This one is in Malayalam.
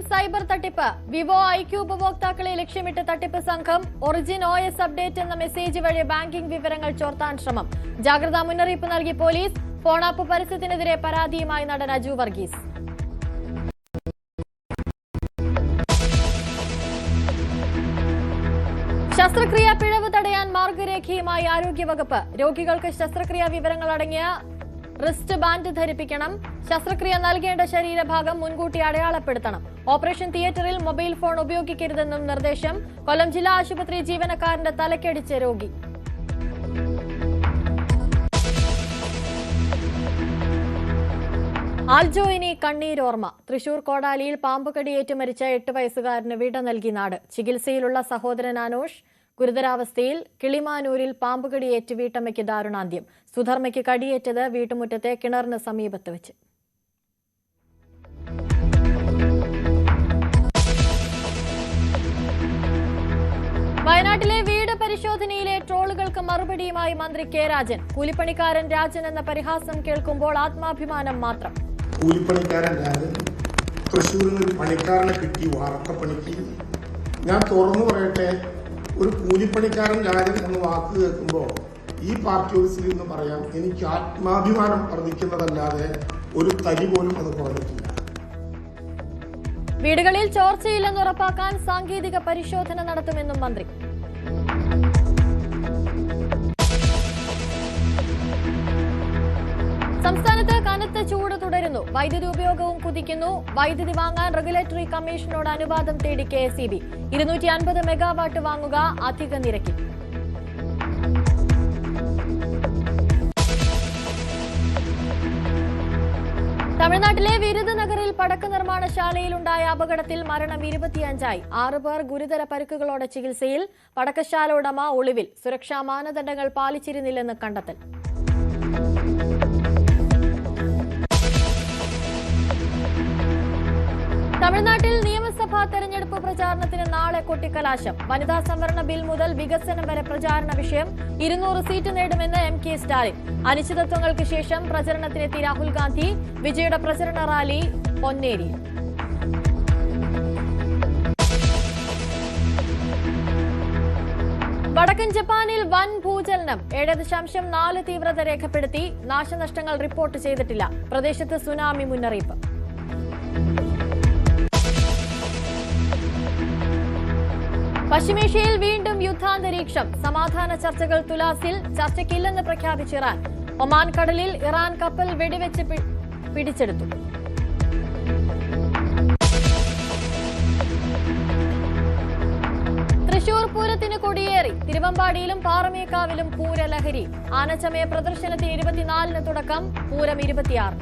സൈബർ തട്ടിപ്പ്. വിവോ ഐക്യു ഉപഭോക്താക്കളെ ലക്ഷ്യമിട്ട് തട്ടിപ്പ് സംഘം ഒറിജിൻ OS അപ്ഡേറ്റ് എന്ന മെസ്സേജ് വഴി ബാങ്കിംഗ് വിവരങ്ങൾ ചോർത്താൻ ശ്രമം. ജാഗ്രതാ മുന്നറിയിപ്പ് നൽകി പോലീസ്. ഫോൺ ആപ്പ് പരസ്യത്തിനെതിരെ പരാതിയുമായി നടൻ അജു വർഗീസ്. ശസ്ത്രക്രിയ പിഴവ് തടയാൻ മാർഗരേഖയുമായി ആരോഗ്യവകുപ്പ്. രോഗികൾക്ക് ശസ്ത്രക്രിയാ വിവരങ്ങൾ അടങ്ങിയ റിസ്റ്റ് ബാൻഡ് ധരിപ്പിക്കണം. ശസ്ത്രക്രിയ നൽകേണ്ട ശരീരഭാഗം മുൻകൂട്ടി അടയാളപ്പെടുത്തണം. ഓപ്പറേഷൻ തിയേറ്ററിൽ മൊബൈൽ ഫോൺ ഉപയോഗിക്കരുതെന്നും നിർദ്ദേശം. കൊല്ലം ജില്ലാ ആശുപത്രി ജീവനക്കാരന്റെ തലക്കടിച്ച രോഗി. ആൽജോയിനി കണ്ണീരോർമ്മ. തൃശൂർ കോടാലിയിൽ പാമ്പുകടിയേറ്റ് മരിച്ച 8 വയസ്സുകാരന് വിട നൽകി നാട്. ചികിത്സയിലുള്ള സഹോദരൻ അനോഷ് ഗുരുതരാവസ്ഥയിൽ. കിളിമാനൂരിൽ പാമ്പുകടിയേറ്റ് വീട്ടമ്മയ്ക്ക് ദാരുണാന്ത്യം. സുധർമ്മയ്ക്ക് കടിയേറ്റത് വീട്ടുമുറ്റത്തെ കിണറിന് സമീപത്ത് വെച്ച്. വയനാട്ടിലെ വീട് പരിശോധനയിലെ ട്രോളുകൾക്ക് മറുപടിയുമായി മന്ത്രി കെ രാജൻ. കൂലിപ്പണിക്കാരൻ രാജൻ എന്ന പരിഹാസം കേൾക്കുമ്പോൾ ആത്മാഭിമാനം മാത്രം. കൂലിപ്പണിക്കാരൻ രാജൻ തൃശ്ശൂരിൽ ഒരു പണിക്കാരനെ കിട്ടി വാർത്തപ്പണിക്ക്. ഞാൻ തുറന്നു പറയട്ടെ, ഒരു കൂലിപ്പണിക്കാരൻ രാജൻ എന്ന വാക്ക് കേൾക്കുമ്പോൾ ഈ പാർട്ടി ഓഫീസിൽ നിന്ന് പറയാം, എനിക്ക് ആത്മാഭിമാനം വർദ്ധിക്കുന്നതല്ലാതെ ഒരു തരി പോലും അത് കുറഞ്ഞിട്ടില്ല. വീടുകളിൽ ചോർച്ചയില്ലെന്ന് ഉറപ്പാക്കാൻ സാങ്കേതിക പരിശോധന നടത്തുമെന്നും മന്ത്രി. സംസ്ഥാനത്ത് കനത്ത ചൂട് തുടരുന്നു. വൈദ്യുതി ഉപയോഗവും കുതിക്കുന്നു. വൈദ്യുതി വാങ്ങാൻ റെഗുലേറ്ററി കമ്മീഷനോട് അനുവാദം തേടി KSEB. 250 മെഗാവാട്ട് വാങ്ങുക അധിക നിരക്കിൽ. തമിഴ്നാട്ടിലെ വിരുദനഗറിൽ പടക്ക നിർമ്മാണശാലയിലുണ്ടായ അപകടത്തിൽ മരണം 25ആയി. 6 പേർ ഗുരുതര പരിക്കുകളോടെ ചികിത്സയിൽ. പടക്കശാല ഉടമ ഒളിവിൽ. സുരക്ഷാ മാനദണ്ഡങ്ങൾ പാലിച്ചിരുന്നില്ലെന്ന് കണ്ടെത്തൽ. തമിഴ്നാട്ടിൽ നിയമസഭാ തെരഞ്ഞെടുപ്പ് പ്രചാരണത്തിന് നാളെ കൊട്ടിക്കലാശം. വനിതാ സംവരണ ബിൽ മുതൽ വികസനം വരെ പ്രചാരണ വിഷയം. 200 സീറ്റ് നേടുമെന്ന് MK സ്റ്റാലിൻ. അനിശ്ചിതത്വങ്ങൾക്ക് ശേഷം പ്രചരണത്തിനെത്തി രാഹുൽ ഗാന്ധി. വിജയുടെ പ്രചരണ റാലി പൊന്നേരി. വടക്കൻ ജപ്പാനിൽ വൻ ഭൂചലനം. 7.4 തീവ്രത രേഖപ്പെടുത്തി. നാശനഷ്ടങ്ങൾ റിപ്പോർട്ട് ചെയ്തിട്ടില്ല. പ്രദേശത്ത് സുനാമി മുന്നറിയിപ്പ്. പശ്ചിമേഷ്യയിൽ വീണ്ടും യുദ്ധാന്തരീക്ഷം. സമാധാന ചർച്ചകൾ തുലാസിൽ. ചർച്ചയ്ക്കില്ലെന്ന് പ്രഖ്യാപിച്ച ഇറാൻ. ഒമാൻ കടലിൽ ഇറാൻ കപ്പൽ വെടിവെച്ച് പിടിച്ചെടുത്തു. തൃശൂർ പൂരത്തിന് കൊടിയേറി. തിരുവമ്പാടിയിലും പാറമേക്കാവിലും പൂരലഹരി. ആനച്ചമയ പ്രദർശനത്തിന് 24-ന് തുടക്കം. പൂരം 26-ന്.